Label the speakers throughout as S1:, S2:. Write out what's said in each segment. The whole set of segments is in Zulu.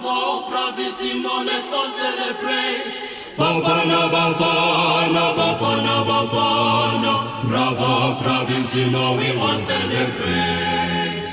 S1: Bravo, bravissimo, let's all celebrate. Bafana, Bafana, Bafana, Bafana. Bravo, bravissimo, we all celebrate.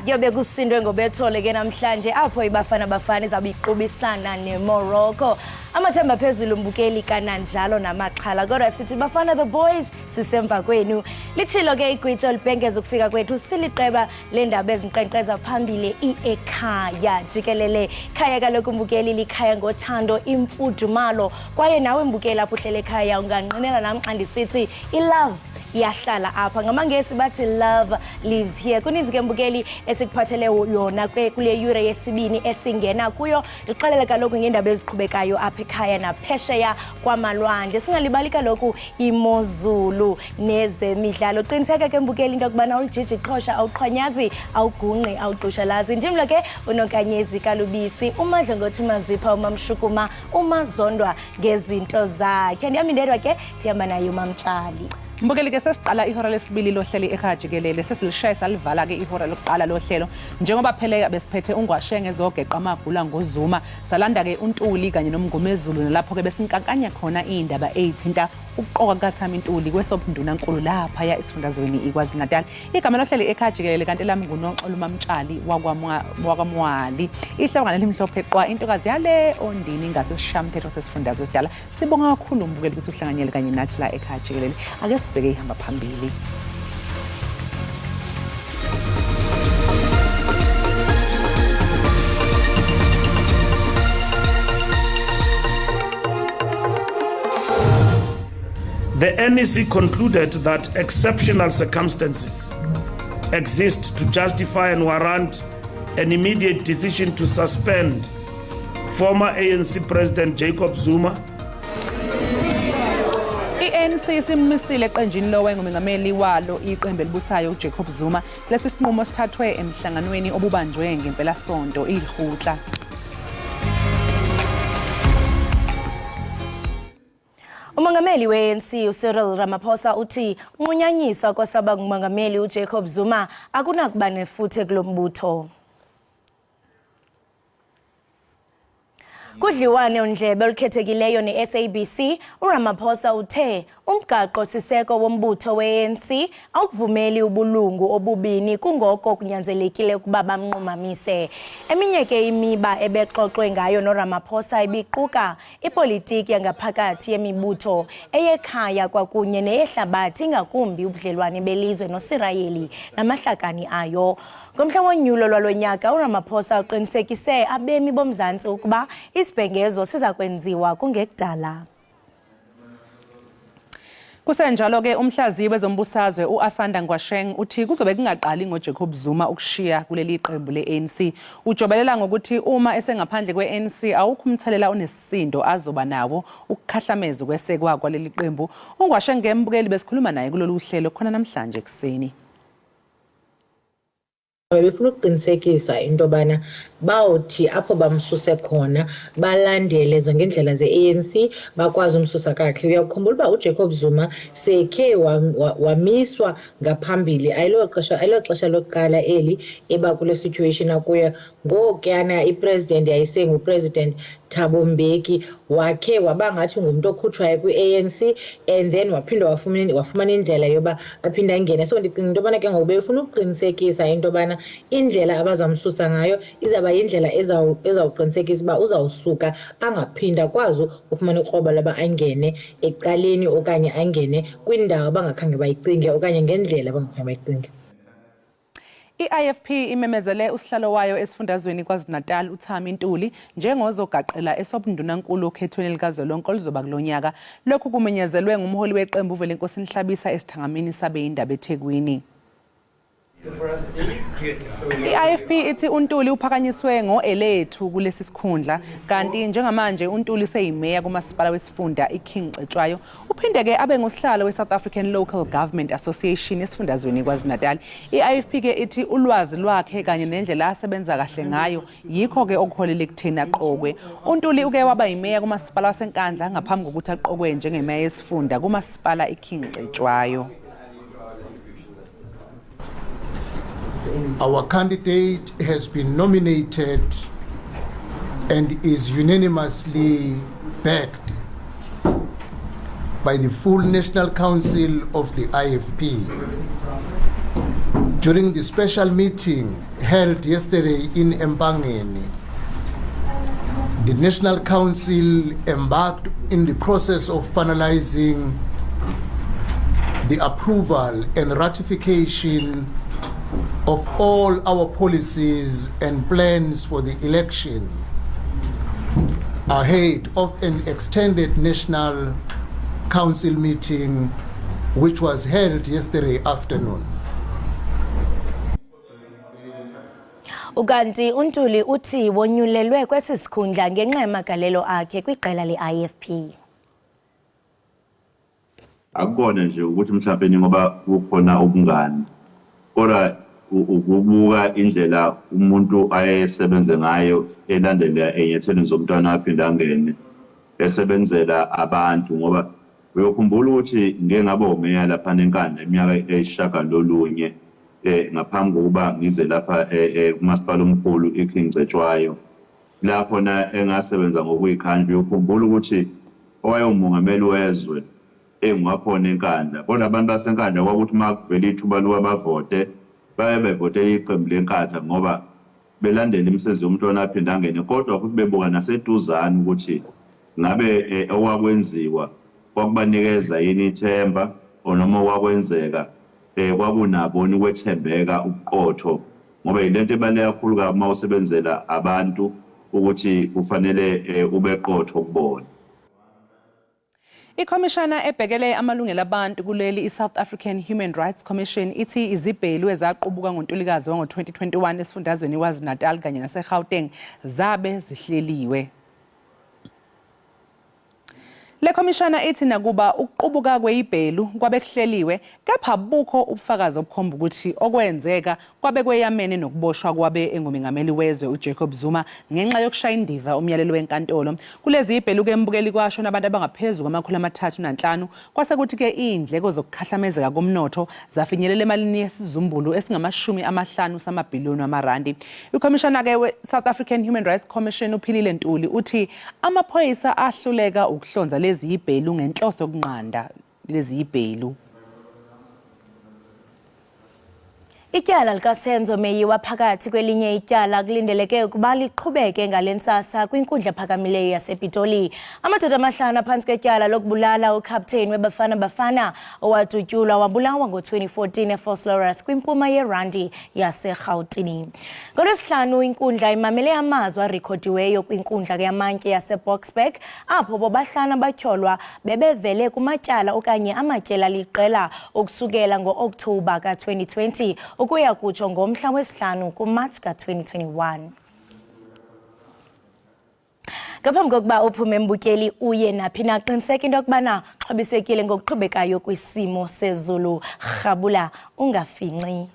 S2: Kuyobe kusindwe ngobethole ke namhlanje apho iBafana Bafana izabiqubisana neMorocco. Amathemba phezulu mbukeli kananjalo namaxhala kodwa sithi Bafana the boys sisemva kwenu. Lithilo ke igwitsho libhengeza ukufika kwethu siliqeba lendaba ezinqenqeza phambili Ekhaya. Jikelele Khaya kaloku mbukeli likhaya ngothando imfudumalo kwaye nawe mbukeli lapho uhlele ekhaya unganqinela nami xa ndisithi ilove yahlala apha ngamangesi bathi love lives here. Kuninzi ke mbukeli esikuphathele yona kule yure yesibini esingena kuyo. Ndiqalele kaloku ngendaba eziqhubekayo apha ekhaya naphesheya kwamalwandle. Singalibali kaloku imozulu nezemidlalo. Qiniseka ke mbukeli into yokubana ulijiji qhosha awuqhwanyazi awugunqi awuqushalazi. Njimlo ke unokanyezi kalubisi umadla ngothi mazipha umamshukuma umazondwa ngezinto zakhe. Ndiyamindedwa ke ndihamba naye umamtshali.
S3: Mbukeli ke sesiqala ihora lesibili lohlelo Ekhaya Jikelele sesilishaya salivala ke ihora lokuqala lohlelo njengoba phele besiphethe ungwashenge zogeqa amagula ngozuma salanda ke uNtuli kanye nomngomezulu nalapho ke besinkankanya khona indaba ezithinta ukuqoka kaThami Ntuli kwesobundunankulu lapha ya isifundazweni iKwaZulu-Natal. Igama lohlelo Ekhaya Jikelele kanti lami nguNonxolo Mamtshali wakwamwali. Ihlangana limhlophe qwa intokazi yale ondini ngasesishamthetho sesifundazwe sidala. Sibonga kakhulu mbukeli ukuthi uhlanganyele kanye nathi la Ekhaya Jikelele. Ake sibheke ihamba phambili.
S4: The NEC concluded that exceptional circumstances exist to justify and warrant an immediate decision to suspend former ANC President Jacob Zuma.
S3: ANC simisile eqenjini lowe ngumengameli walo iqembu elibusayo uJacob Zuma. Lesi sinqumo sithathwe emhlanganweni obubanjwe ngempela sonto iHutla.
S2: Umongameli we-ANC Cyril Ramaphosa uthi unqunyanyiswa kwesaba ngumongameli uJacob Zuma akunakuba nefuthe kulombutho. Kudliwane undlebe olukhethekileyo ne-SABC, uRamaphosa uthe umgaqo siseko wombutho we-ANC awuvumeli ubulungu obubini kungoko kunyanzelekile ukuba bamnqumamise. Eminye ke imiba ebexoxwe ngayo noRamaphosa ibiquka ipolitiki yangaphakathi yemibutho eyekhaya kwakunye neyehlabathi ingakumbi ubudlelwane belizwe noSirayeli namahlakani ayo. Ngomhla wonyulo lwalonyaka uRamaphosa uqinisekise abemi boMzantsi ukuba isibhengezo siza kwenziwa kungekudala.
S3: Kusenjalo ke umhlaziyi wezombusazwe uAsanda Ngwasheng uthi kuzobe kungaqali ngoJacob Zuma ukushiya kuleli qembu leANC. Ujobelela ngokuthi uma esengaphandle kweANC awukho umthelela onesisindo azoba nawo ukukhahlameza kwesekwa kwaleli qembu. uNgwasheng ngembukeli besikhuluma naye kulolu hlelo khona namhlanje ekseni.
S5: Befuna ukuqinisekisa into bana bawuthi apho bamsuse khona balandele ngendlela ze-ANC bakwazi umsusa kahle. Uyakukhumbula uba uJacob Zuma sekhe wamiswa ngaphambili ayilo xesha lokuqala eli eba kule situation akuyo. Ngokuyana ipresident yayisengupresident Thabo Mbeki wakhe wabangathi ngumuntu okhutshwayo kwi-ANC and then waphinda wafumana indlela yoba aphinda angene. So ndicinga into bana ke ngoku befuna ukuqinisekisa into bana indlela abazamsusa ngayo izaba indlela ezawuqinisekisa uba uzawusuka angaphinda kwazi ufumana ikroba laba angene ecaleni okanye angene kwindawo bangakhange bayicinge okanye ngendlela bangakhange bayicinge.
S3: I-IFP imemezele usihlalo wayo esifundazweni KwaZulu-Natal uThami Ntuli njengozogaqela esobundunankulu okhethweni likazwelonke oluzoba kulonyaka. Lokhu kumenyezelwe ngumholi weqembu uVelenkosi Nhlabisa esithangamini sabe Iindaba eThekwini. I-IFP ithi uNtuli uphakanyiswe ngo-elethu kulesi sikhundla kanti njengamanje uNtuli seyimeya kumasipala wesifunda iKing Cetshwayo uphinde ke abe ngusihlalo weSouth African Local Government Association esifundazweni KwaZulu-Natal. I-IFP ke ithi ulwazi lwakhe kanye nendlela asebenza kahle ngayo yikho ke okuholele kuthena aqokwe. uNtuli uke waba yimeya kumasipala waseNkandla ngaphambi kokuthi aqokwe njengemeya yesifunda kumasipala iKing Cetshwayo.
S6: Our candidate has been nominated and is unanimously backed by the full National Council of the IFP. During the special meeting held yesterday in Empangeni, the National Council embarked in the process of finalizing the approval and ratification of all our policies and plans for the election ahead of an extended National Council meeting which was held yesterday afternoon.
S2: Ukanti uNtuli uthi wonyulelwe kwesi sikhundla ngenxa yamagalelo akhe kwiqela le-IFP.
S7: Akubona nje ukuthi mhlawumbe ngoba kukhona ubungani kodwa ukubuka indlela umuntu ayesebenze ngayo elandela enyethelo zomntwana aphinde angene esebenzela abantu ngoba uyokhumbula ukuthi ngeke ngaba umeya lapha nenkandla iminyaka eyishagalolunye ngaphambi kokuba ngize lapha kumasipala omkhulu iKingcetshwayo lapho na engasebenza ngokuyikhandla uyokhumbula ukuthi owayengumongameli wezwe engakhona enkandla kodwa abantu basenkandla kwakuthi makuvela ithuba lokubavote bayebevote iqembu lenkatha ngoba belandela imisebenzi yomntwana aphinde angene kodwa futhi bebuka naseduzane ukuthi ngabe okwakwenziwa kwakubanikeza yini ithemba noma kwakwenzeka kwakunaboni ukwethembeka ubuqotho ngoba yilento ebaluleke kakhulu uma usebenzela abantu ukuthi kufanele ubeqotho kubona.
S3: Ikhomishana ebhekele amalungelo abantu kuleli iSouth African Human Rights Commission ithi izibhelu ezaqubuka ngoNtulikazi wango-2021 esifundazweni KwaZulu-Natal kanye naseGauteng zabe zihleliwe. Le khomishana ithi nakuba ukuqubuka kweyibhelu kwabe kuhleliwe kepha bukho ubufakazi obukhomba ukuthi okwenzeka kwabe kweyamene nokuboshwa kwabe engumengameli wezwe uJacob Zuma ngenxa yokushaya indiva umyalelo wenkantolo. Kulezi ibhelu ke embukeli kwasho nabantu abangaphezulu kwama-305 kwase kuthi ke indleko zokukhahlamezeka komnotho zafinyelela emalini yesizumbulu esingama-50 samabhiliyoni wamarandi. Ikhomishana ke we-South African Human Rights Commission uphilile Ntuli uthi amaphoyisa ahluleka ukuhlonza lezi ibhelu ngenhloso yokunqanda lezi ibhelu.
S2: Ityala likaSenzo Meyiwa phakathi kwelinye ityala kulindeleke ukuba liqhubeke ngalentsasa kwinkundla ephakamileyo yasePitoli. Amadoda amahlanu phantsi kwetyala lokubulala ukapteyini weBafana Bafana owadutyulwa wabulawa ngo-2014 eFosloras kwimpuma yeRandi yaseGauteng. NgoLwesihlanu inkundla imamele amazwi arekhodiweyo kwinkundla yamantye yaseBoksburg apho bobahlanu abatyholwa bebevele kumatyala okanye amatyela liqela ukusukela ngo-Okthobha ka-2020 ukuya kutsho ngomhla wesihlanu kuMatshi ka-2021. Ngaphambi kokuba uphume embukeli uye naphi na qiniseka into yokubana xhobisekile ngokuqhubekayo kwisimo sezulu. Rhabula ungafinci.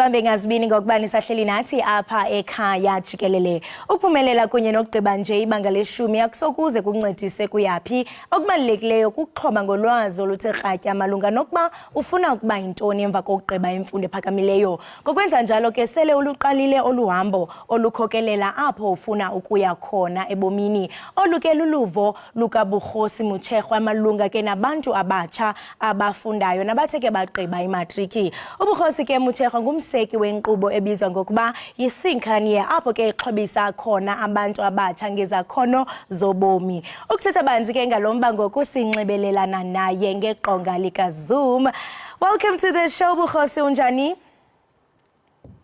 S2: sibambe ngazibini ngokuba nisahleli nathi apha ekhaya jikelele. Ukuphumelela kunye nokugqiba nje ibanga leshumi akusokuze kuncedise kuyaphi. Okubalulekileyo kukuxhoba ngolwazi oluthe kratya malunga nokuba ufuna ukuba yintoni emva kokugqiba imfundo ephakamileyo. Ngokwenza njalo ke sele uluqalile oluhambo olukhokelela apho ufuna ukuya khona ebomini. Oluke luluvo lukaBukhosi Mutshekwa malunga ke nabantu abatsha abafundayo nabathe ke bagqiba imatriki. Ubukhosi ke Mutshekwa ngumseki wenkqubo ebizwa ngokuba yi-Think apho ke ixhobisa khona abantu abatsha ngezakhono zobomi. Ukuthetha banzi ke ngalomba ngokusinxibelelana naye ngeqonga likaZoom. Welcome to the show, Bukhosi, unjani?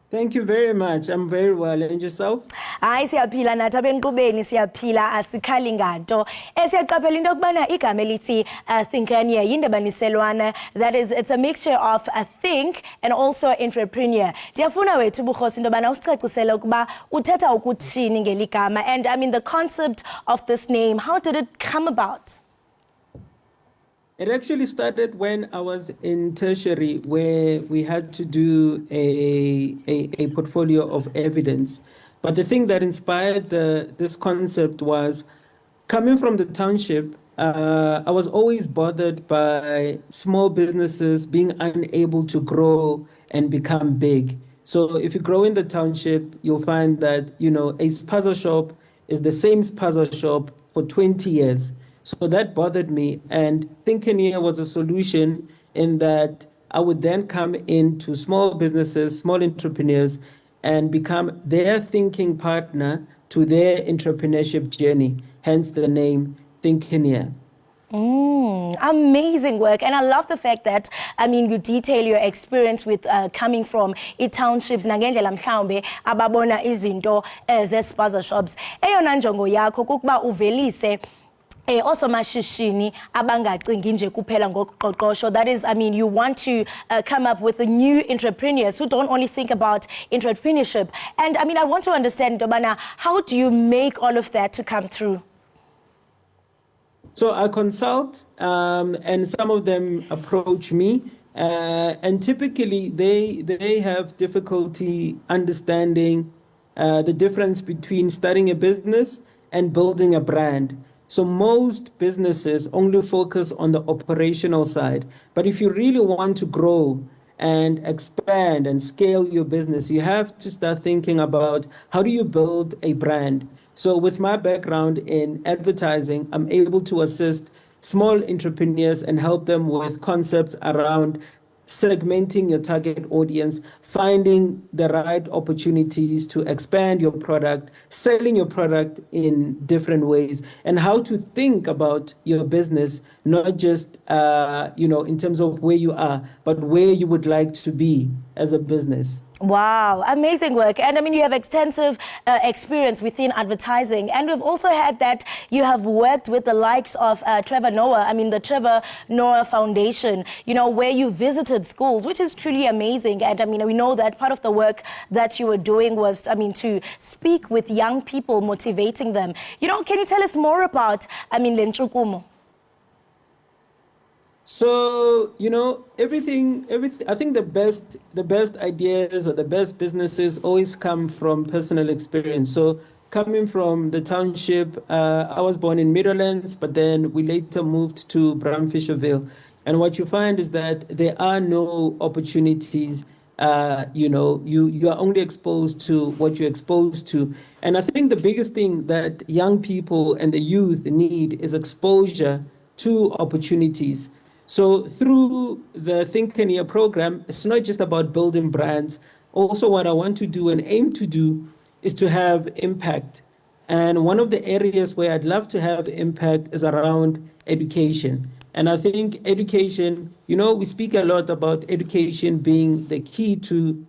S8: Thank you very much. I'm very well. And yourself?
S2: Hayi siyaphila nathi abenkqubeni siyaphila asikhali nganto. Siyaqaphela into yokubana igama elithi Think yindabaniselwana, that is, it's a mixture of a think and also entrepreneur. Ndiyafuna wethu Bukhosi into yobana usicacisele ukuba uthetha ukuthini ngeli gama, and I mean the concept of this name, how did it come about?
S8: It actually started when I was in tertiary, where we had to do a portfolio of evidence. But the thing that inspired this concept was coming from the township. I was always bothered by small businesses being unable to grow and become big. So if you grow in the township, you'll find that, you know, a puzzle shop is the same puzzle shop for 20 years. So that bothered me, and Thinking Here was a solution in that I would then come into small businesses, small entrepreneurs, and become their thinking partner to their entrepreneurship journey, hence the name Thinking Here.
S2: Amazing work, and I love the fact that, I mean, you detail your experience with coming from townships nangendlela mhlawumbe ababona izinto ze-spaza shops. Eyona njongo yakho kukuba uvelise osomashishini abangacingi nje kuphela ngokuqoqosho. That is, I mean, you want to come up with new entrepreneurs who don't only think about entrepreneurship. And I mean, I want to understand, Dobana, how do you make all of that to come through?
S8: So I consult, and some of them approach me, and typically they have difficulty understanding the difference between starting a business and building a brand. So most businesses only focus on the operational side. But if you really want to grow and expand and scale your business, you have to start thinking about how do you build a brand. So with my background in advertising, I'm able to assist small entrepreneurs and help them with concepts around segmenting your target audience, finding the right opportunities to expand your product, selling your product in different ways, and how to think about your business, not just in terms of where you are, but where you would like to be as a business.
S2: Wow, amazing work. And I mean, you have extensive experience within advertising. And we've also heard that you have worked with the likes of Trevor Noah, I mean, the Trevor Noah Foundation, you know, where you visited schools, which is truly amazing. And I mean, we know that part of the work that you were doing was, I mean, to speak with young people, motivating them. You know, can you tell us more about, I mean, Lenchukumo?
S8: So, you know, everything, I think the best ideas or the best businesses always come from personal experience. So coming from the township, I was born in Meadowlands, but then we later moved to Bramfisherville. And what you find is that there are no opportunities. You are only exposed to what you're exposed to. And I think the biggest thing that young people and the youth need is exposure to opportunities. So through the Think Here program, it's not just about building brands. Also, what I want to do and aim to do is to have impact. And one of the areas where I'd love to have impact is around education. And I think education, you know, we speak a lot about education being the key to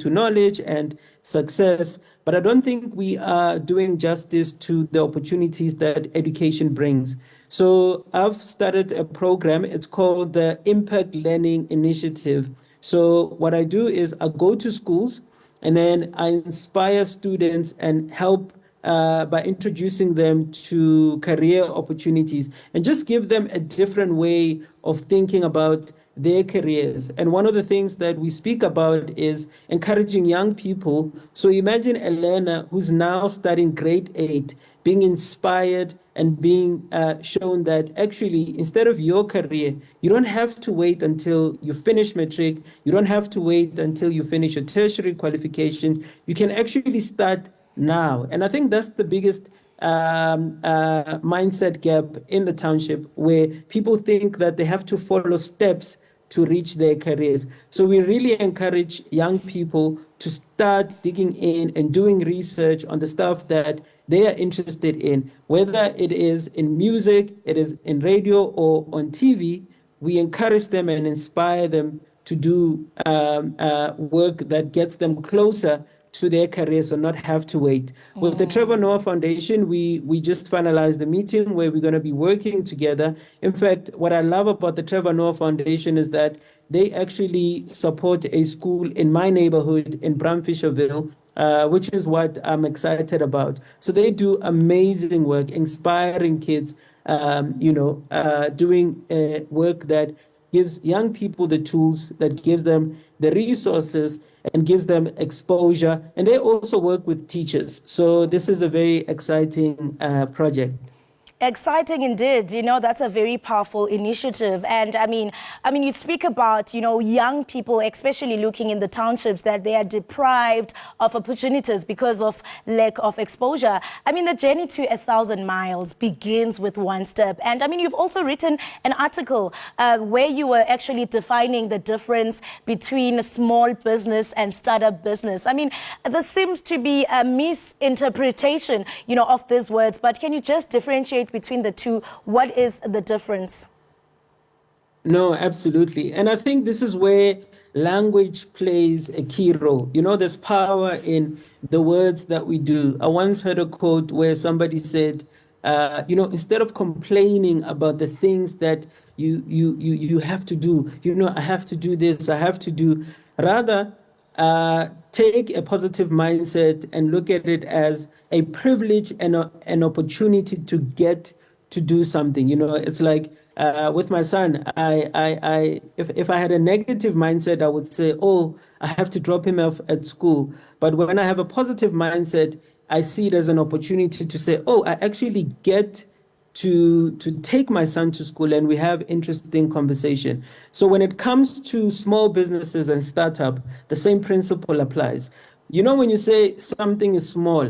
S8: knowledge and success, but I don't think we are doing justice to the opportunities that education brings. So I've started a program, it's called the Impact Learning Initiative. So what I do is I go to schools and then I inspire students and help by introducing them to career opportunities and just give them a different way of thinking about their careers. And one of the things that we speak about is encouraging young people. So imagine Elena, who's now studying grade 8, being inspired and being shown that actually, instead of your career, you don't have to wait until you finish matric. You don't have to wait until you finish your tertiary qualifications. You can actually start now. And I think that's the biggest mindset gap in the township, where people think that they have to follow steps to reach their careers. So we really encourage young people to start digging in and doing research on the stuff that they are interested in, whether it is in music, it is in radio or on TV. We encourage them and inspire them to do work that gets them closer to their careers and not have to wait. With the Trevor Noah Foundation, we just finalized the meeting where we're going to be working together. In fact, what I love about the Trevor Noah Foundation is that they actually support a school in my neighborhood in Bramfisherville, which is what I'm excited about. So they do amazing work, inspiring kids, doing work that gives young people the tools, that gives them the resources and gives them exposure. And they also work with teachers. So this is a very exciting project.
S2: Exciting indeed. That's a very powerful initiative. And I mean, you speak about, young people, especially looking in the townships, that they are deprived of opportunities because of lack of exposure. I mean, the journey to 1,000 miles begins with one step. And I mean, you've also written an article where you were actually defining the difference between small business and startup business. I mean, there seems to be a misinterpretation, of these words, but can you just differentiate between the two? What is the difference?
S8: No, absolutely. And I think this is where language plays a key role. There's power in the words that we do. I once heard a quote where somebody said, instead of complaining about the things that you have to do, I have to do this, I have to do, rather take a positive mindset and look at it as a privilege and an opportunity to get to do something. It's like with my son, if I had a negative mindset, I would say, oh, I have to drop him off at school. But when I have a positive mindset, I see it as an opportunity to say, oh, I actually get to take my son to school and we have interesting conversation. So when it comes to small businesses and startup, the same principle applies. When you say something is small,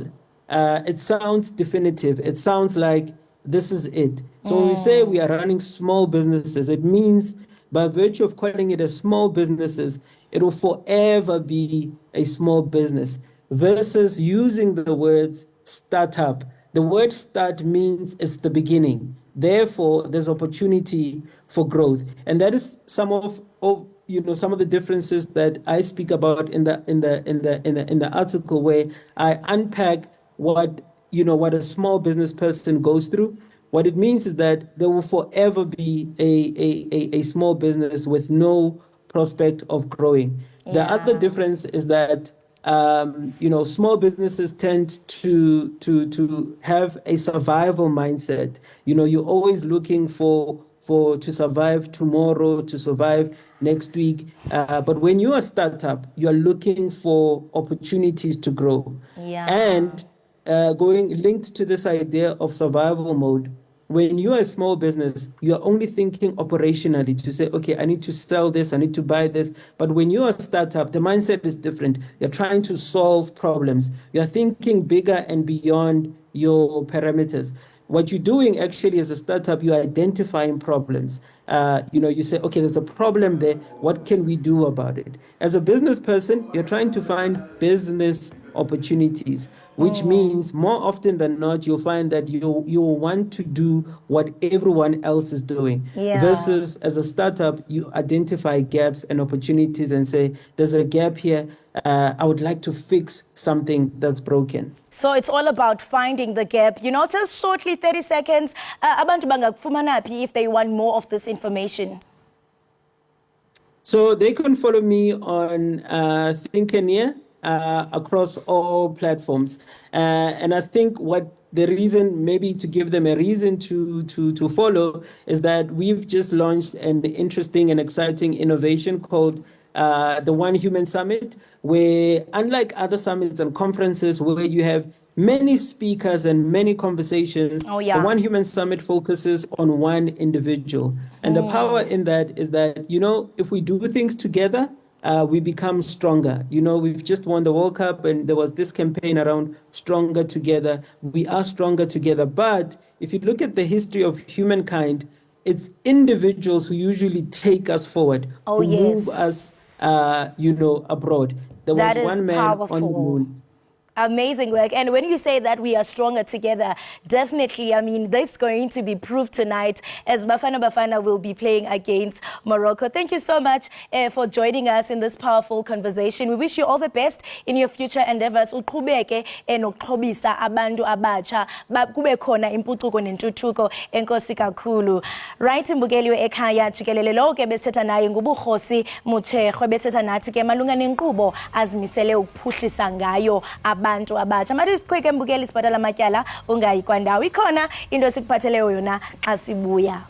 S8: it sounds definitive. It sounds like this is it. So when we say we are running small businesses, it means by virtue of calling it a small businesses, it will forever be a small business, versus using the words startup. The word start means it's the beginning. Therefore, there's opportunity for growth. And that is some of the differences that I speak about in the article, where I unpack what a small business person goes through. What it means is that there will forever be a small business with no prospect of growing. Yeah. The other difference is that small businesses tend to have a survival mindset. You're always looking to survive tomorrow, to survive next week. But when you're a startup, you're looking for opportunities to grow.
S2: Yeah.
S8: And going linked to this idea of survival mode, when you're a small business, you're only thinking operationally to say, okay, I need to sell this, I need to buy this. But when you're a startup, the mindset is different. You're trying to solve problems. You're thinking bigger and beyond your parameters. What you're doing actually as a startup, you're identifying problems. You say, okay, there's a problem there. What can we do about it? As a business person, you're trying to find business opportunities, which means more often than not, you'll find that you want to do what everyone else is doing.
S2: Yeah.
S8: Versus as a startup, you identify gaps and opportunities and say, there's a gap here. I would like to fix something that's broken.
S2: So it's all about finding the gap. Just shortly, 30 seconds. Abantu bangakufumana phi if they want more of this information?
S8: So they can follow me on Think and Hear across all platforms. And I think what the reason, maybe to give them a reason to follow, is that we've just launched an interesting and exciting innovation called the One Human Summit, where unlike other summits and conferences where you have many speakers and many conversations, the One Human Summit focuses on one individual. And the power in that is that, you know, if we do things together, we become stronger. You know, we've just won the World Cup and there was this campaign around stronger together. We are stronger together. But if you look at the history of humankind, it's individuals who usually take us forward, who move us, you know, abroad. There was one man on the moon.
S2: Amazing work. And when you say that we are stronger together, definitely, I mean, that's going to be proved tonight as Bafana will be playing against Morocco. Thank you so much for joining us in this powerful conversation. We wish you all the best in your future endeavors. Uqhubeke nokuxhobisa abantu abatsha kube khona impucuko nentuthuko enkosi kakhulu. Right, mbukeli we-Ekhaya Jikelele lo ke besetha naye nguBukhosi Mutshekgwe bethetha nathi ke malunga nenkqubo azimisele ukuphuhlisa ngayo abantu abatsha. Mari siqhubeke mbukeli sibhatala amatyala ungayi kwandawo. Ikhona into esikuphatheleyo yona xa sibuya.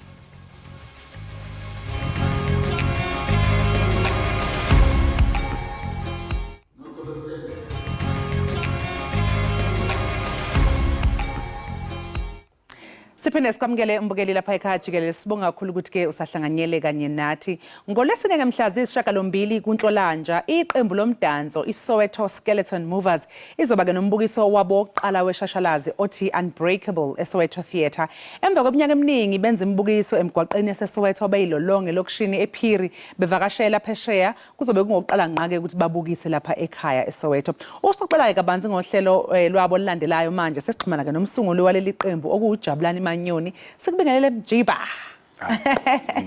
S3: Siphinde sikwamukele umbukeli lapha ekhaya Jikelele, sibonga kakhulu ukuthi ke usahlanganyele kanye nathi. NgoLwesine mhla ziyisishiyagalombili kuNhlolanja, iqembu lomdanso iSoweto Skeleton Movers izoba ke nombukiso wabo wokuqala weshashalazi othi Unbreakable eSoweto Theatre. Emva kweminyaka eminingi benza imibukiso emgwaqeni yaseSoweto beyilolonge lokishini ePhiri bevakashela phesheya, kuzobe kungokuqala ngqake ukuthi babukise lapha ekhaya eSoweto. Usixoxela kabanzi ngohlelo lwabo lilandelayo manje sesixhumana ke nomsunguli waleli qembu okuJabulani Nyoni. Sikubingelele Mjiba.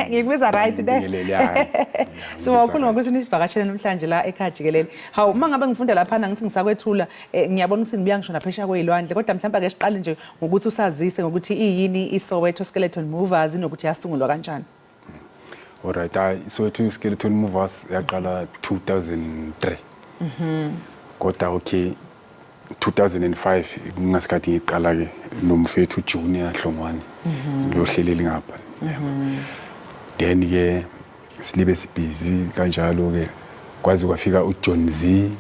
S3: Ngikubiza right today. So wakhuluma ngokuthi nisivakashele namhlanje la ekhaya Jikelele. Hawu mangabe ngifunda lapha ngithi ngisakwethula ngiyabona ukuthi nibuya ngisho naphesha kwezilwandle kodwa mhlawumbe ake siqale nje ngokuthi usazise ngokuthi iyini iSoweto Skeleton Movers nokuthi yasungulwa kanjani.
S9: Alright, iSoweto Skeleton Movers yaqala 2003. Kodwa okay 2005 ngasikhathi ngiqala ke nomfethu Junior Hlongwane lo hleleli ngapha. Then ke silibe sibhizi kanjalo ke kwazi kwafika uJohn Z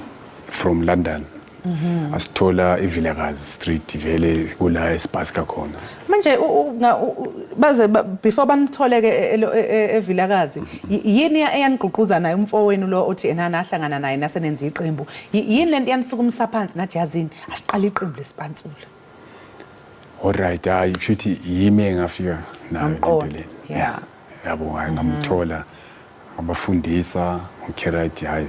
S9: from London. Asithola eVilakazi Street vele kula eSpaska khona.
S3: Manje baze before banithole ke eVilakazi yini eyaniqhuquza naye umfowenu lo othi enana ahlangana naye nasenenza iqembu yini lento yanisukumisa phansi nathi yazini asiqala iqembu lesipansula.
S9: Alright, ayishuthi yimi engafika nayo lento le.
S3: Yeah.
S9: Yabo ngamthola abafundisa uKerati hayi.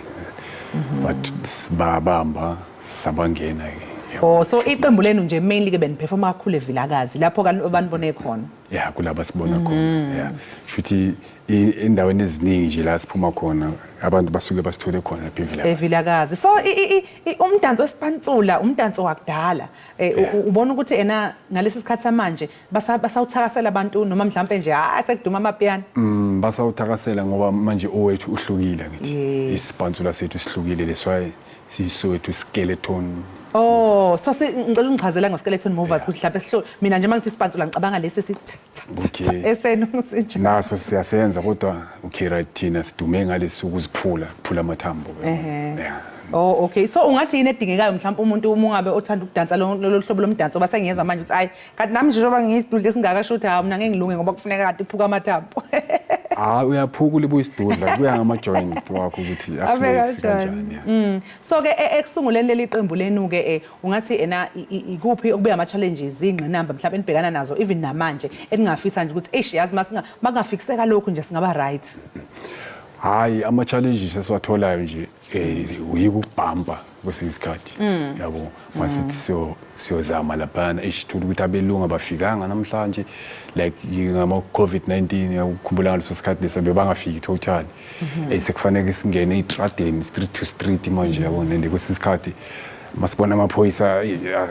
S9: But babamba sabangena ke.
S3: Oh, so iqembu lenu nje mainly ke beniperforma kakhulu eVilakazi lapho banibone khona.
S9: Yeah, kulaba sibona khona. Yeah. Shuthi endaweni eziningi nje la siphuma khona abantu basuke basithole khona lapha eVilakazi.
S3: eVilakazi. So umdanso wesipansula, umdanso wakudala. Ubona ukuthi ena ngalesi sikhathi samanje basawuthakasela abantu noma mhlawumbe nje sekuduma amapiano.
S9: Basawuthakasela ngoba manje owethu uhlukile ngithi. Isipansula sethu sihlukile leswaye siSoweto Skeleton.
S3: Oh, so ngicela ungichazela ngoSkeleton Movers ukuthi mhlawumbe mina nje mangithi isipansula ngicabanga lesi esenu sinje.
S9: Naso siyasenza kodwa uKeratina sidume ngalesi ukuziphula amathambo.
S3: Oh, okay. So ungathi yini edingekayo mhlawumbe umuntu ungabe othanda ukudansa lo hlobo lomdanso basengiyezwa manje ukuthi hayi kanti nami nje njengoba ngiyisidudla esingakasho ukuthi hayi mina ngeke ngilunge ngoba kufuneka kade iphuka amathambo.
S9: Uyaphuka ulibu isidudla kuya ngama joint wakho ukuthi afike kanjani.
S3: So ke ekusunguleni leli qembu lenu ke ungathi ena ikuphi okubuya ama challenges ingqinamba mhlawumbe enibhekana nazo even namanje eningafisa nje ukuthi eish yazi masingafikiseka lokho nje singaba right.
S9: Hayi ama challenges esiwatholayo nje uyikubhamba kwesikhathi yabo masithi siyozama lapha esithula ukuthi abelungu abafikanga namhlanje like ngama COVID-19 ukukhumbula ngaleso sikhathi lesabe bangafiki total sekufanele singene street to street manje yabo nende kwesikhathi masibona amaphoyisa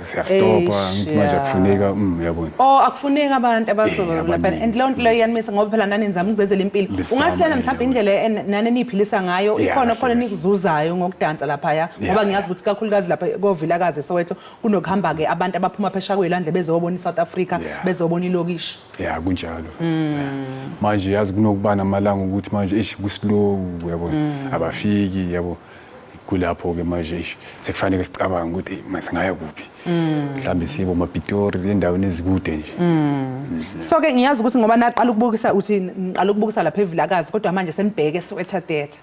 S9: siyastopa ngithi manje akufuneka yabona
S3: akufuneka abantu abazoba lapha and leyo nto leyo yanimisa ngoba phela nani nizama ukuzenzela impilo ungahlela mhlawumbe indlela nani niphilisa ngayo ikhona khona nikuzuzayo ngokudansa lapha ya ngoba ngiyazi ukuthi kakhulukazi lapha kovilakazi Soweto kunokuhamba ke abantu abaphuma phesha kwelandle bezobona iSouth Africa bezobona ilokishi
S9: kunjalo manje yazi kunokubana amalanga ukuthi manje kuslow yabona abafiki yabo kulapho ke manje sekufanele sicabanga ukuthi masingaya kuphi mhlambe sibo maPitori endaweni ezikude nje
S3: so ke ngiyazi ukuthi ngoba naqala ukubukisa uthi ngiqala ukubukisa lapha evilakazi kodwa manje senibheke Soweto theater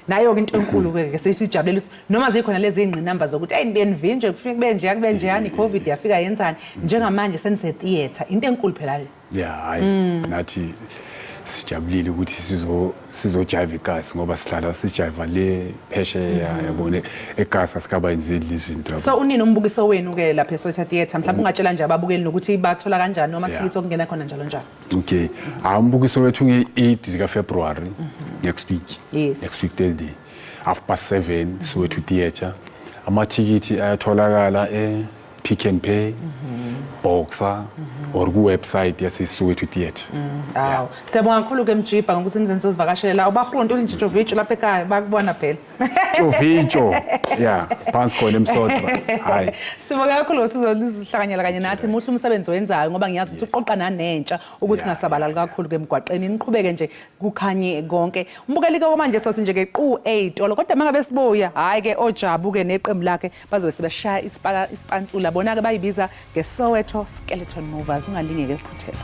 S3: nayo ke into enkulu ke sesijabulela noma zikhona lezi ingqinamba zokuthi nibe nivinje kufike kube nje yani COVID yafika yenzani njengamanje senise theater into enkulu phela le
S9: hayi nathi sijabulile ukuthi sizojive ikasi ngoba sihlala sijive le phesheya yabone egasa sikaba yenzeli izinto
S3: so unini umbukiso wenu ke lapha eSoweto theater mhlawumbe ungatshela nje ababukeli nokuthi bathola kanjani noma tickets okungena khona njalo
S9: okay umbukiso wethu nge-8 zika February next week Thursday 7:30 Soweto theater amathikithi ayatholakala Pick and Pay Boxer or ku-website yaseSoweto theater
S3: siyabonga kakhulu ke Mjiba ngokuthi nizenze sizivakashelela ubahronto uthi nje Jovicho lapha ekhaya bakubona phela
S9: Jovicho phansi khona emsodwa hayi
S3: sibonga kakhulu ukuthi uzohlanganyela kanye nathi muhle umsebenzi wenzayo ngoba ngiyazi ukuthi uqoqa nanentsha ukuthi ngasabalali kakhulu ke emgwaqeni niqhubeke nje kukhanye konke umbukeli ke manje sothi nje ke qu 8 kodwa mangabe sibuya hayi ke oJabu ke neqembu lakhe bazobe sebeshaya isipantsula bona ke bayibiza ngeSoweto Skeleton Movers ungalingeke ukuphuthela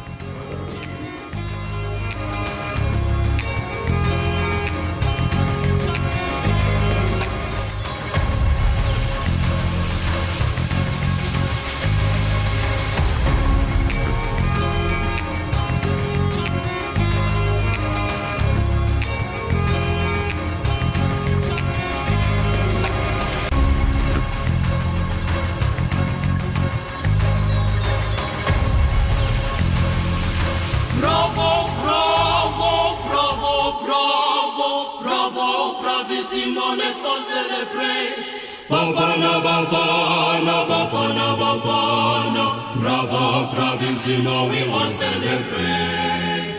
S1: Bravissimo, let's all celebrate. Bafana, Bafana, Bafana, Bafana. Bravo, bravissimo, we all celebrate.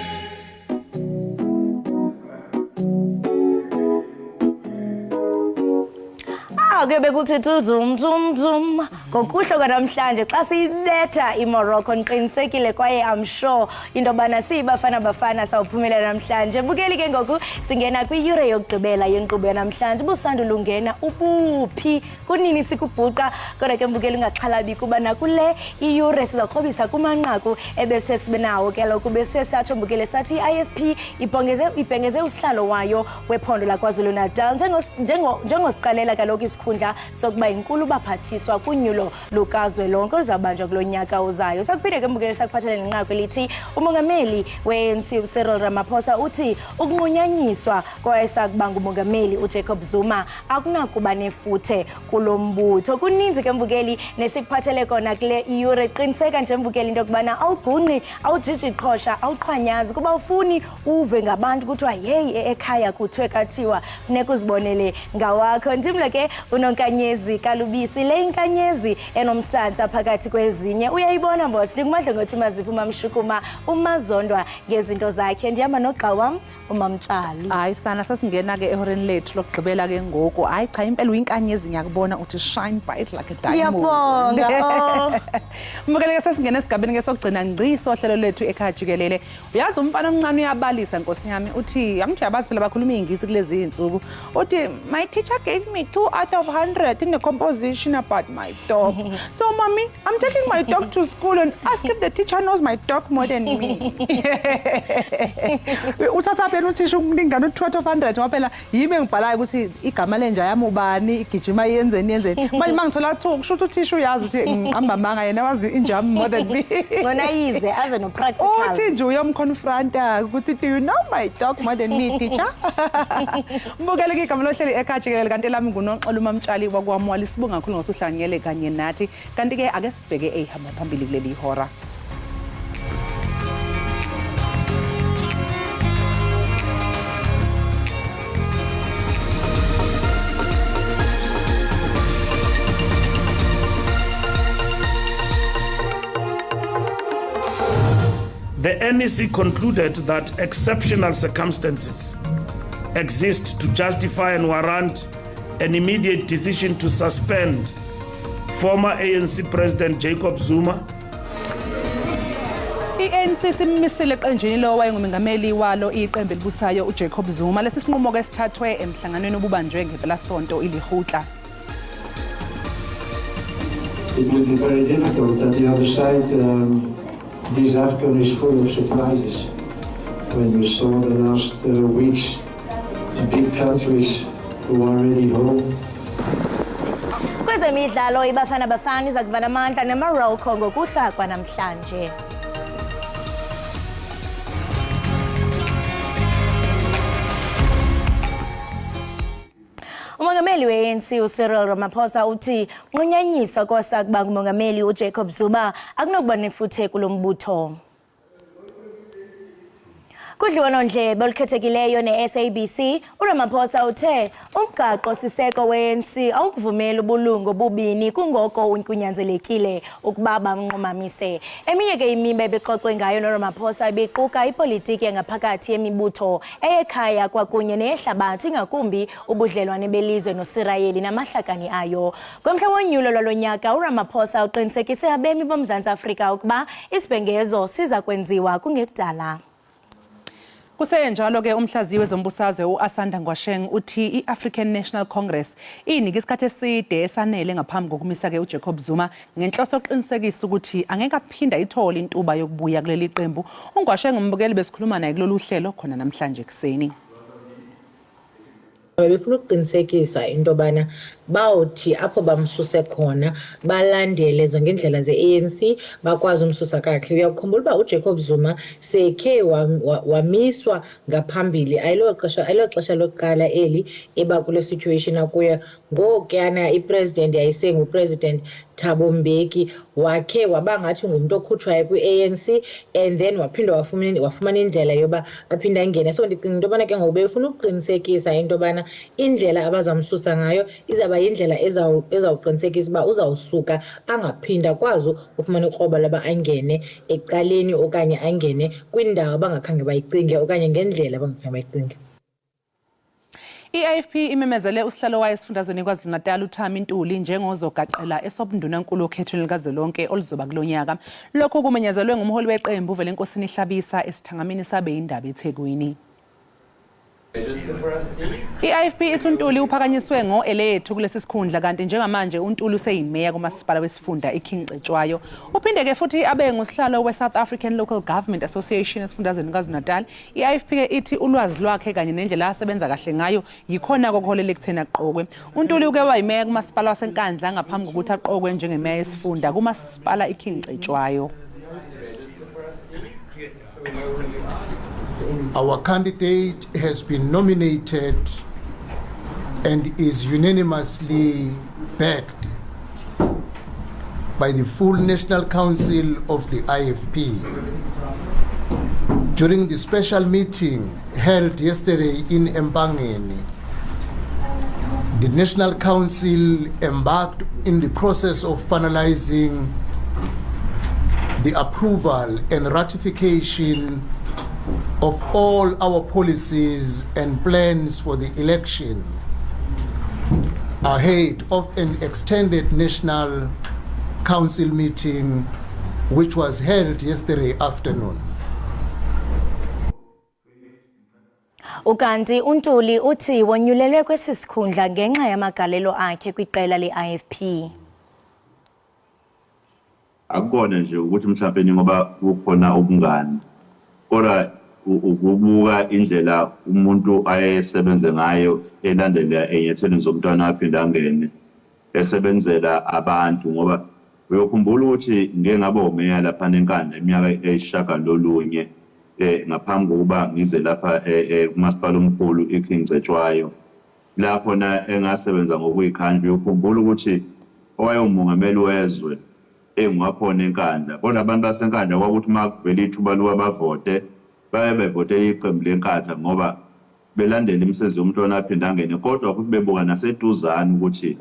S2: Kuyobe kuthi zum zum zum ngokuhlo kwanamhlanje xa siletha iMorocco niqinisekile kwaye I'm sure into bana sibafana bafana sawuphumelela namhlanje bukeli ke ngoku singena kwiyure yokugqibela yenkqubo yanamhlanje busandula ungena ubuphi kunini sikubhuqa kodwa ke mbukeli ungaxhalabi kuba nakule iyure sizakhobisa kumanqaku ebese sibenawo ke lokhu bese satsho mbukeli sathi IFP ibhengeze usihlalo wayo wephondo laKwaZulu Natal njengosiqalela kaloku isikhundla sokuba inkulu baphathiswa kunyulo lukazwe lonke uzabanjwa kulonyaka uzayo sakuphinde ke mbukeli sakuphathele nenqaku elithi umongameli weNC Cyril Ramaphosa uthi ukunqunyanyiswa kwayesakubanga umongameli uJacob Zuma akunakuba nefuthe kulombutho kuninzi ke mbukeli nesikuphathele kona kule iyure qiniseka nje mbukeli into kubana awugqunqi awujiji iqhosha awuqhwanyazi kuba ufuni uve ngabantu kuthiwa hey ekhaya kuthwe kathiwa funeka uzibonele ngawakho ndimlo ke unonkanyezi kalubisi le inkanyezi enomsantsa phakathi kwezinye uyayibona mbosi ndikumadle ngothi maziphuma mshukuma umazondwa ngezinto zakhe ndihamba nogxa wam umamtshali
S3: hayi sana sasingena ke ehoreni lethu lokugqibela ke ngoku hayi cha impela uyinkanyezi ngiyakubona uthi shine bright like a diamond
S2: ngiyabonga
S3: mbukele ke sasingena esigabeni ke sokugcina ngci sohlelo lethu ekhaya jikelele uyazi umfana omncane uyabalisa nkosi yami uthi angithi yabazi phela bakhuluma ingisi kulezi insuku uthi my teacher gave me 2 out of 100 in the composition about my dog so mommy I'm taking my dog to school and ask if the teacher knows my dog more than me uthatha phela uthisha ukulingana u2 out of 100 ngoba phela yimi engibhalayo ukuthi igama lenja yami ubani igijima yenzeni manje mangithola 2 kusho ukuthi uthisha uyazi ukuthi ngihamba manga yena wazi injam more than me
S2: ngona yize aze no practical
S3: uthi nje uyomconfronta ukuthi do you know my dog more than me teacher mbukele ke igama lohleli ekhaya jikelele kanti lami ngunoxolo umamtshali wakwamwala sibonga kakhulu ngosuhlanganyele kanye nathi kanti ke ake sibheke ehamba phambili kuleli hora
S4: The NEC concluded that exceptional circumstances exist to justify and warrant an immediate decision to suspend former ANC President Jacob Zuma.
S3: ANC simisile eqenjini lo wayengumengameli walo iqembu elibusayo uJacob Zuma. Lesi sinqumo ke sithathwe emhlanganweni obubanjwe ngepelasonto ilihutla.
S10: It will be very difficult at the other side. This AFCON is full of surprises. When you saw the last weeks, big countries who are already home.
S2: Kwezemidlalo iBafana Bafana iza kuba namandla neMorocco ngokuhla kwanamhlanje. Umongameli we-ANC uCyril Ramaphosa uthi unqunyanyiswa kosakuba ngumongameli uJacob Zuma akunokuba nefuthe kulo mbutho. Kudliwanondlebe olukhethekileyo ne-SABC, uRamaphosa uthe umgaqo siseko we-ANC awukuvumela ubulungu obubini kungoko kunyanzelekile ukuba bamnqumamise. Eminye ke imiba ebexoxwe ngayo noRamaphosa ibiquka ipolitiki engaphakathi yemibutho eyekhaya kwakunye neyehlabathi ngakumbi ubudlelwane belizwe noSirayeli namahlakani ayo. Ngomhla wonyulo lwalo nyaka uRamaphosa uqinisekise abemi boMzantsi Afrika ukuba isibhengezo siza kwenziwa kungekudala.
S3: Kusenjalo ke umhlaziyi wezombusazwe uAsanda Ngwasheng uthi iAfrican National Congress inika isikhathi eside esanele ngaphambi kokumisa ke uJacob Zuma ngenhloso yokuqinisekisa ukuthi angeke aphinda ithola intuba yokubuya kuleli qembu. uNgwasheng umbukeli besikhuluma naye kulolu hlelo khona namhlanje kuseni.
S5: Befuna ukuqinisekisa into bana bawuthi apho bamsuse khona balandele ngendlela ze-ANC bakwazi umsusa kahle. Uyakhumbula uba uJacob Zuma sekhe wamiswa ngaphambili ayilo xesha lokuqala eli eba kule situation akuyo. Ngokuyana ipresident yayisengupresident Thabo Mbeki wakhe wabangathi ngumuntu okhutshwayo kwi-ANC and then waphinda wafumana indlela yoba aphinda angene. So ndicinga into bana ke ngoku befuna ukuqinisekisa into bana indlela abazamsusa ngayo izaba yindlela ezawuqinisekisa uba uzawusuka angaphinda kwazi ufumana ikroba laba angene ecaleni okanye angene kwindawo abangakhange bayicinge okanye ngendlela abangakhange bayicinge.
S3: IAFP imemezele usihlalo wayo esifundazweni KwaZulu-Natal uThami Ntuli njengozogaqela esobundunankulu okhethweni likazwelonke oluzoba kulonyaka. Lokho kumenyezelwe ngumholi weqembu uVelenkosini Hlabisa esithangamini sabe Iindaba eThekwini. IAFP ithi uNtuli uphakanyiswe ngo-elethu kulesi sikhundla kanti njengamanje uNtuli useyimeya kumasipala wesifunda iKingcetshwayo. Uphinde ke futhi abe ngusihlalo we-South African Local Government Association esifundazweni KwaZulu-Natal. IAFP ke ithi ulwazi lwakhe kanye nendlela asebenza kahle ngayo yikhona kokuholela ekutheni aqokwe. uNtuli uke wayimeya kumasipala waseNkandla ngaphambi kokuthi aqokwe njengemeya yesifunda kumasipala iKingcetshwayo.
S6: Our candidate has been nominated and is unanimously backed by the full National Council of the IFP. During the special meeting held yesterday in Empangeni, the National Council embarked in the process of finalizing the approval and ratification of all our policies and plans for the election ahead of an extended National Council meeting which was held yesterday afternoon.
S2: Ukanti uNtuli uthi wonyulelwe kwesisikhundla ngenxa yamagalelo akhe kwiqela le-IFP.
S7: Akubona nje ukuthi mhlawumbe ngoba kukhona ubungani kodwa ukubuka indlela umuntu ayesebenze ngayo elandela enyetheni zomntwana aphinda angene esebenzela abantu ngoba uyokhumbula ukuthi ngeke ngaba umeya lapha nenkandla iminyaka eyishagalolunye ngaphambi kokuba ngize lapha kumasipala omkhulu iKingcetshwayo lapho na engasebenza ngokuyikhandla. Uyokhumbula ukuthi owayengumongameli wezwe engakhona enkandla kodwa abantu basenkandla kwakuthi makuvela ithuba lwabavote bayebevote iqembu lenkatha ngoba belandela imisebenzi yomntwana aphinda angene kodwa futhi bebuka naseduzane ukuthi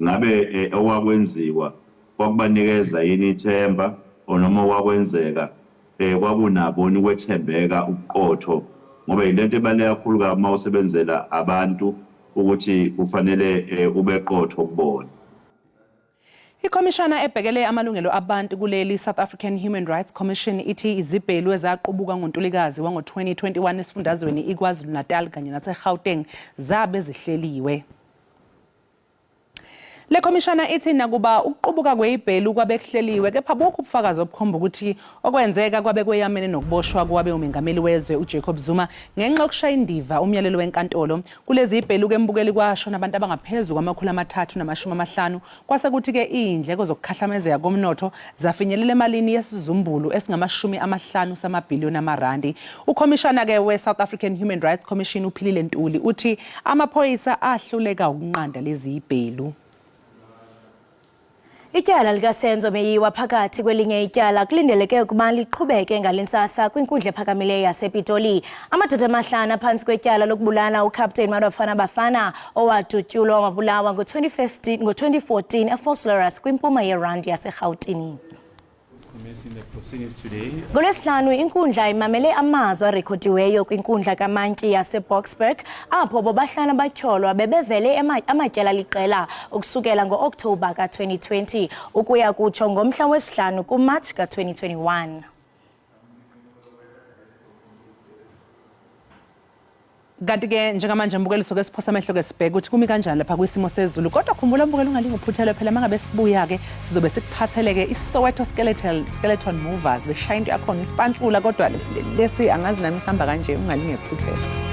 S7: ngabe okwakwenziwa kwakubanikeza yini ithemba noma kwakwenzeka kwakunaboni ukwethembeka ubuqotho ngoba yilento ebaluleke kakhulu uma usebenzela abantu ukuthi kufanele ubeqotho kubona.
S3: Ikhomishana ebhekele amalungelo abantu kuleli South African Human Rights Commission ithi izibhelu ezaqubuka ngoNtulikazi wango-2021 esifundazweni iKwaZulu-Natal kanye naseGauteng zabe zihleliwe. Le khomishana ithi nakuba ukuqubuka kwezibhelu kwabe kuhleliwe kepha bukho ubufakazi obukhomba ukuthi okwenzeka kwabe kweyamene nokuboshwa kwabe umengameli wezwe uJacob Zuma ngenxa yokushaya indiva umyalelo wenkantolo kulezi zibhelu kembukeli kwasho nabantu abangaphezulu kwama350 kwase kuthi ke indleko zokukhahlamezeka komnotho zafinyelela emalini yesizumbulu esingama50 samabhiliyoni amarandi. Ukhomishana ke we South African Human Rights Commission uphilile Ntuli uthi amaphoyisa ahluleka ukunqanda lezi zibhelu.
S2: Ityala likaSenzo Meyiwa phakathi kwelinye ityala kulindeleke ukuba liqhubeke ngalentsasa kwinkundla ephakamileyo yasePitoli. Amadoda amahlanu phansi kwetyala lokubulala uCaptain Bafana Bafana owadutyulwa wabulawa ngo-2014 eFosleras kwimpuma yerandi yaseGauteng. NgoLwesihlanu inkundla imamele amazwi arekhodiweyo kwinkundla kamantyi yaseBoksburg apho bobahlanu batyholwa bebevele amatyala liqela ukusukela ngo-Okthobha ka-2020 ukuya kutsho ngomhla wesihlanu kuMatshi ka-2021.
S3: Kanti ke njengamanje mbukeli soke siphosa amehlo ke sibheke ukuthi kumi kanjani lapha kwisimo sezulu kodwa khumbula mbukeli ungalinga uphuthelwe phela mangabe sibuya ke sizobe sikuphathele ke iSoweto skeleton movers beshaya into yakhona isipantsula kodwa lesi angazi nami sihamba kanje ungalinge uphuthele.